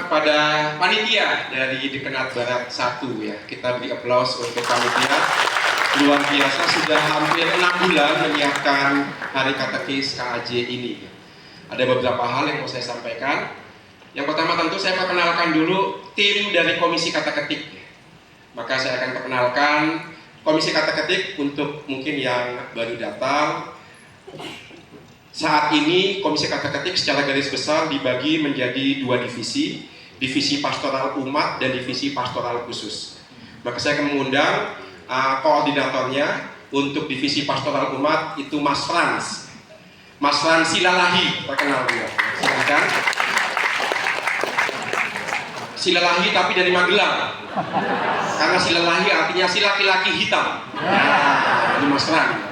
kepada panitia dari Dekanat Barat 1 ya. Kita beri aplaus untuk panitia. Luar biasa, sudah hampir 6 bulan menyiapkan Hari Katekis KAJ ini. Ada beberapa hal yang mau saya sampaikan. Yang pertama tentu saya perkenalkan dulu tim dari Komisi Kata Ketik. Maka saya akan perkenalkan Komisi Kata Ketik untuk mungkin yang baru datang. Saat ini Komisi Kata Ketik secara garis besar dibagi menjadi 2 divisi, divisi pastoral umat dan divisi pastoral khusus. Maka saya akan mengundang koordinatornya untuk divisi pastoral umat itu Mas Frans. Mas Frans Silalahi, perkenal dia. Silakan. Silalahi tapi dari Magelang. Karena Silalahi artinya si laki-laki hitam. Nah, ini Mas Frans.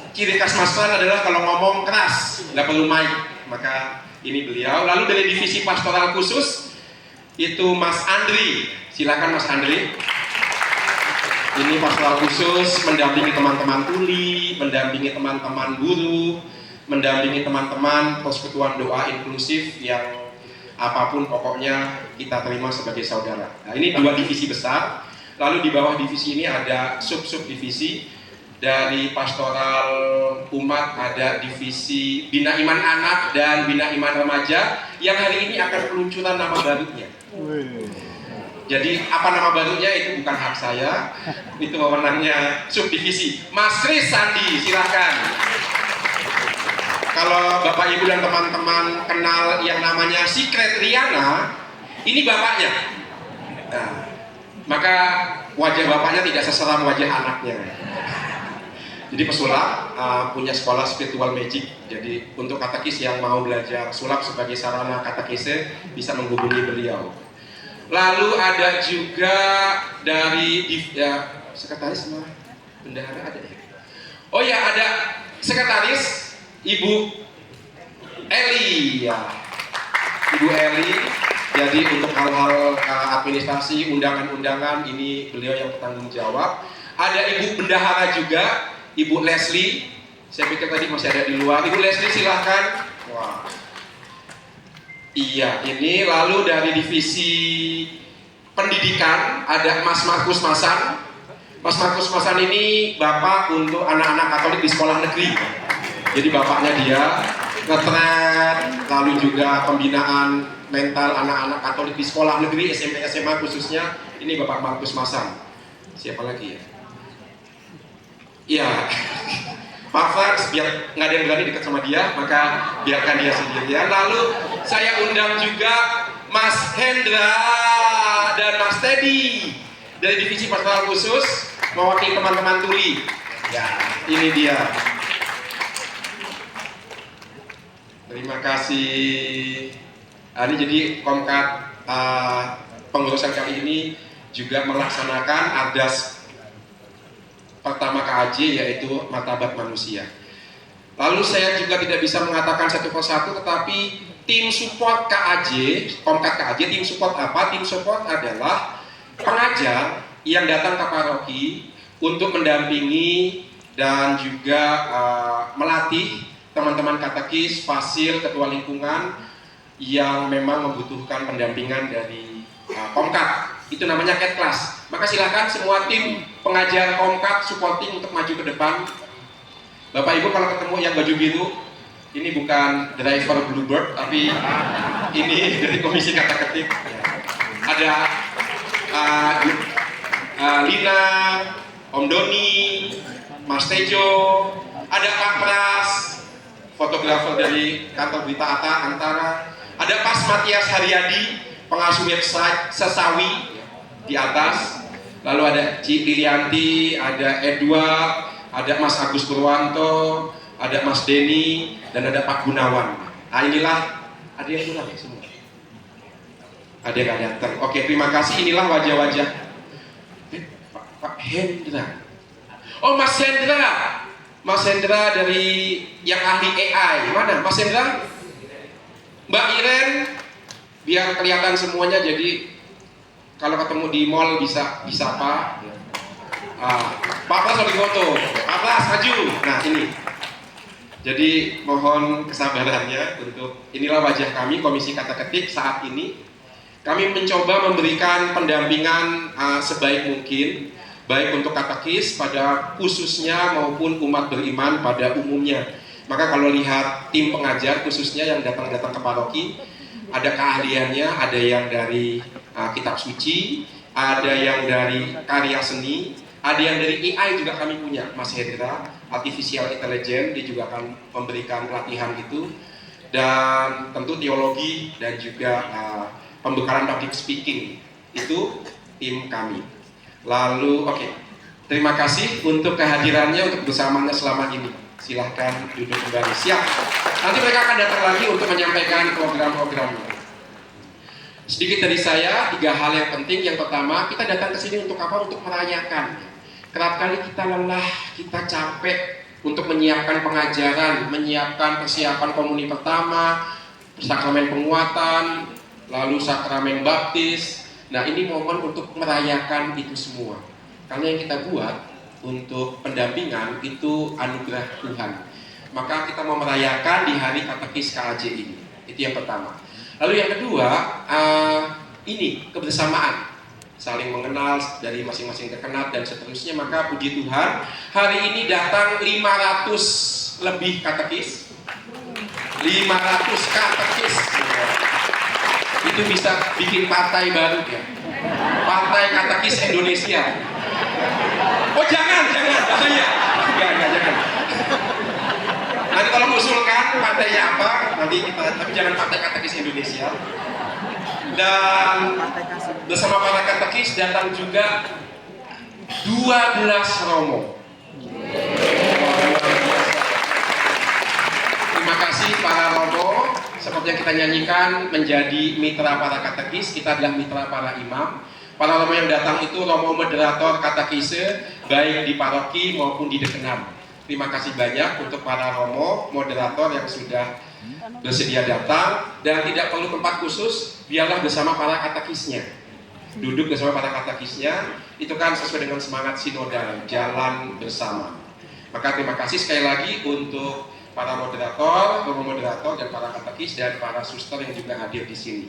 Ciri khas Mas Fran adalah kalau ngomong keras, nggak perlu mic, maka ini beliau. Lalu dari divisi pastoral khusus itu Mas Andri, silakan Mas Andri. Ini pastoral khusus mendampingi teman-teman tuli, mendampingi teman-teman guru, mendampingi teman-teman persekutuan doa inklusif yang apapun pokoknya kita terima sebagai saudara. Nah, ini 2 divisi besar. Lalu di bawah divisi ini ada sub-sub divisi. Dari pastoral umat ada divisi Bina Iman Anak dan Bina Iman Remaja yang hari ini akan peluncuran nama barunya. Jadi apa nama barunya itu bukan hak saya, itu wewenangnya subdivisi. Mas Kris Sandi, silakan. Kalau Bapak Ibu dan teman-teman kenal yang namanya Secret Riana, ini bapaknya. Nah, maka wajah bapaknya tidak seseram wajah anaknya. Jadi pesulap punya sekolah spiritual magic. Jadi untuk katekis yang mau belajar sulap sebagai sarana katekise bisa menghubungi beliau. Lalu ada juga dari sekretaris sama bendahara ada ya? Oh ya, ada sekretaris Ibu Eli ya. Ibu Eli. Jadi untuk hal-hal administrasi, undangan-undangan ini beliau yang bertanggung jawab. Ada Ibu bendahara juga, Ibu Leslie, saya pikir tadi masih ada di luar. Ibu Leslie silahkan. Wah. Iya, ini lalu dari divisi pendidikan ada Mas Markus Masan. Mas Markus Masan ini bapak untuk anak-anak Katolik di sekolah negeri. Jadi bapaknya dia ngetret, lalu juga pembinaan mental anak-anak Katolik di sekolah negeri, SMP SMA khususnya. Ini Bapak Markus Masan. Siapa lagi ya? Iya, Pak Frans, biar nggak ada yang berani dekat sama dia, maka biarkan dia sendirian. Lalu saya undang juga Mas Hendra dan Mas Teddy dari divisi pastoral khusus mewakili teman-teman tuli. Ya, ini dia. Terima kasih. Ini jadi Komkat pengurusan kali ini juga melaksanakan ardas pertama KAJ yaitu martabat manusia. Lalu saya juga tidak bisa mengatakan satu persatu, tetapi tim support KAJ, Komkat KAJ, tim support apa? Tim support adalah pengajar yang datang ke paroki untuk mendampingi dan juga melatih teman-teman katekis, fasil, ketua lingkungan yang memang membutuhkan pendampingan dari Komkat. Itu namanya cat class. Maka silakan semua tim pengajar Komkat supporting untuk maju ke depan. Bapak Ibu kalau ketemu yang baju biru, ini bukan driver Bluebird, tapi ini dari Komisi Kata Ketik. Ada Lina, Om Doni, Mas Tejo, ada Pak Pras, fotografer dari kantor berita Antara, ada Pas Matias Haryadi, pengasuh website Sesawi di atas, lalu ada Ci Lilianti, ada Edward, ada Mas Agus Purwanto, ada Mas Denny, dan ada Pak Gunawan. Nah inilah, ada yang kurang ya semua? Ada yang datang. Oke, terima kasih. Inilah wajah-wajah Pak Hendra. Oh, Mas Hendra. Mas Hendra dari yang ahli AI. Mana Mas Hendra? Mbak Iren, biar kelihatan semuanya, jadi kalau ketemu di mall bisa apa? Pak Pras lagi foto. Pak Pras maju. Nah ini. Jadi mohon kesabarannya untuk inilah wajah kami Komisi Kata Ketik saat ini. Kami mencoba memberikan pendampingan sebaik mungkin, baik untuk katekis pada khususnya maupun umat beriman pada umumnya. Maka kalau lihat tim pengajar khususnya yang datang-datang ke paroki, ada keahliannya, ada yang dari kitab suci, ada yang dari karya seni, ada yang dari AI juga kami punya, Mas Hendra, Artificial Intelligence, dia juga akan memberikan pelatihan itu, dan tentu teologi dan juga pembekalan public speaking, itu tim kami. Lalu terima kasih untuk kehadirannya, untuk bersamanya selama ini. Silahkan duduk kembali. Siap. Nanti mereka akan datang lagi untuk menyampaikan program-programnya. Sedikit dari saya, 3 hal yang penting. Yang pertama, kita datang ke sini untuk apa? Untuk merayakan. Kerap kali kita lelah, kita capek untuk menyiapkan pengajaran, menyiapkan persiapan komuni pertama, sakramen penguatan, lalu sakramen baptis. Nah, ini momen untuk merayakan itu semua. Karena yang kita buat untuk pendampingan itu anugerah Tuhan. Maka kita mau merayakan di hari katekis KAJ ini. Itu yang pertama. Lalu yang kedua, ini kebersamaan, saling mengenal dari masing-masing terkenal dan seterusnya. Maka puji Tuhan, hari ini datang 500 lebih katekis. 500 katekis. Itu bisa bikin partai baru ya. Partai Katekis Indonesia. Oh jangan, bahaya. Jangan. Nanti kalau mengusulkan partainya apa, nanti kita, tapi jangan Partai Katekis Indonesia. Dan bersama para katekis datang juga 12 romo. Terima kasih para romo. Seperti yang kita nyanyikan, menjadi mitra para katekis, kita adalah mitra para imam. Para romo yang datang itu romo moderator katekise, baik di paroki maupun di dekenam. Terima kasih banyak untuk para romo moderator yang sudah bersedia datang, dan tidak perlu tempat khusus, biarlah bersama para katekisnya. Duduk bersama para katekisnya, itu kan sesuai dengan semangat sinodal, jalan bersama. Maka terima kasih sekali lagi untuk para moderator, romo moderator, dan para katekis dan para suster yang juga hadir di sini.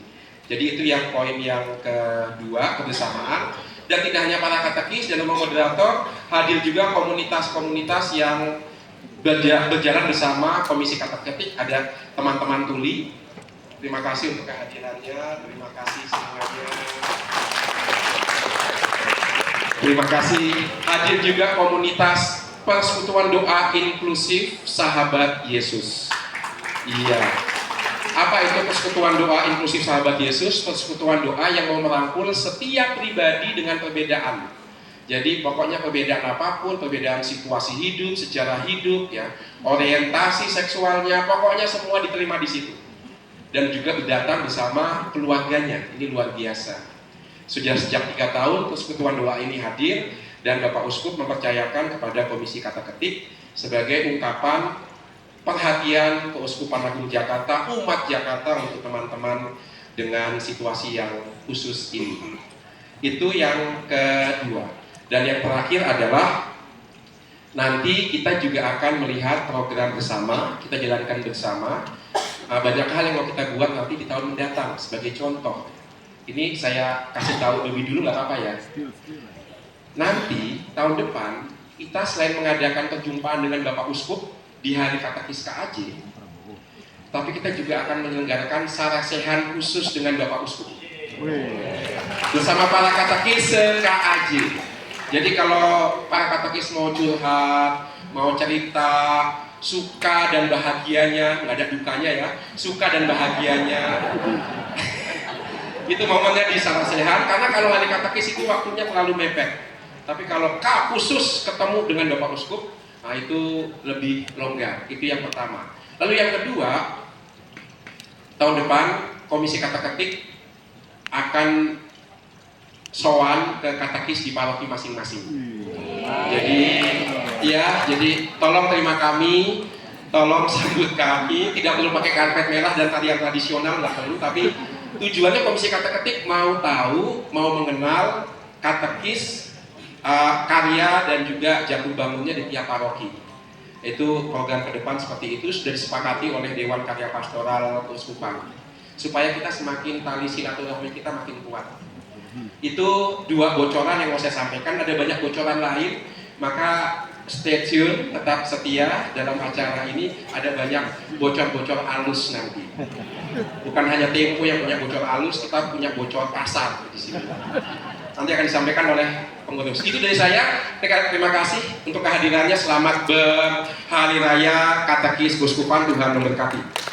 Jadi itu yang poin yang kedua, kebersamaan. Dan tidak hanya para katekis dan romo moderator, hadir juga komunitas-komunitas yang berjalan bersama Komisi Kateketik. Ada teman-teman tuli. Terima kasih untuk kehadirannya. Terima kasih semuanya. Terima kasih. Hadir juga komunitas Persekutuan Doa Inklusif Sahabat Yesus. Iya. Apa itu Persekutuan Doa Inklusif Sahabat Yesus? Persekutuan doa yang mau merangkul setiap pribadi dengan perbedaan. Jadi pokoknya perbedaan apapun, perbedaan situasi hidup, sejarah hidup, ya, orientasi seksualnya, pokoknya semua diterima di situ. Dan juga datang bersama keluarganya. Ini luar biasa. Sudah sejak 3 tahun Persekutuan Doa ini hadir, dan Bapak Uskup mempercayakan kepada Komisi Kateketik sebagai ungkapan perhatian Keuskupan Agung Jakarta, umat Jakarta untuk teman-teman dengan situasi yang khusus ini. Itu yang kedua. Dan yang terakhir adalah nanti kita juga akan melihat program bersama, kita jalankan bersama. Banyak hal yang mau kita buat nanti di tahun mendatang. Sebagai contoh, ini saya kasih tahu lebih dulu, nggak apa-apa ya. Nanti tahun depan kita selain mengadakan perjumpaan dengan Bapak Uskup di hari katekis KAJ, tapi kita juga akan menyelenggarakan sarasehan khusus dengan Bapak Uskup bersama para katekis KAJ. Jadi kalau para katekis mau curhat, mau cerita suka dan bahagianya, nggak ada dukanya ya, suka dan bahagianya itu momennya di sarasehan. Karena kalau hari katekis itu waktunya terlalu mepet. Tapi kalau khusus ketemu dengan Bapak Uskup, nah itu lebih longgar. Itu yang pertama. Lalu yang kedua, tahun depan Komisi Kateketik akan sowan ke katekis di paroki masing-masing. Jadi tolong terima kami, tolong sambut kami. Tidak perlu pakai karpet merah dan tarian tradisional, nggak perlu. Tapi tujuannya Komisi Kateketik mau tahu, mau mengenal katekis, karya dan juga jatuh bangunnya di tiap paroki. Itu program ke depan seperti itu sudah disepakati oleh Dewan Karya Pastoral Keuskupan. supaya kita semakin tali silaturahmi kita makin kuat. Itu dua bocoran yang mau saya sampaikan. Ada banyak bocoran lain, maka stay tune, tetap setia dalam acara ini. Ada banyak bocor-bocor halus nanti. Bukan hanya Tempo yang punya bocor halus, kita punya bocor kasar di sini. Nanti akan disampaikan oleh pengurus. Itu dari saya. Terima kasih untuk kehadirannya. Selamat berhari raya Katekis Keuskupan. Tuhan memberkati.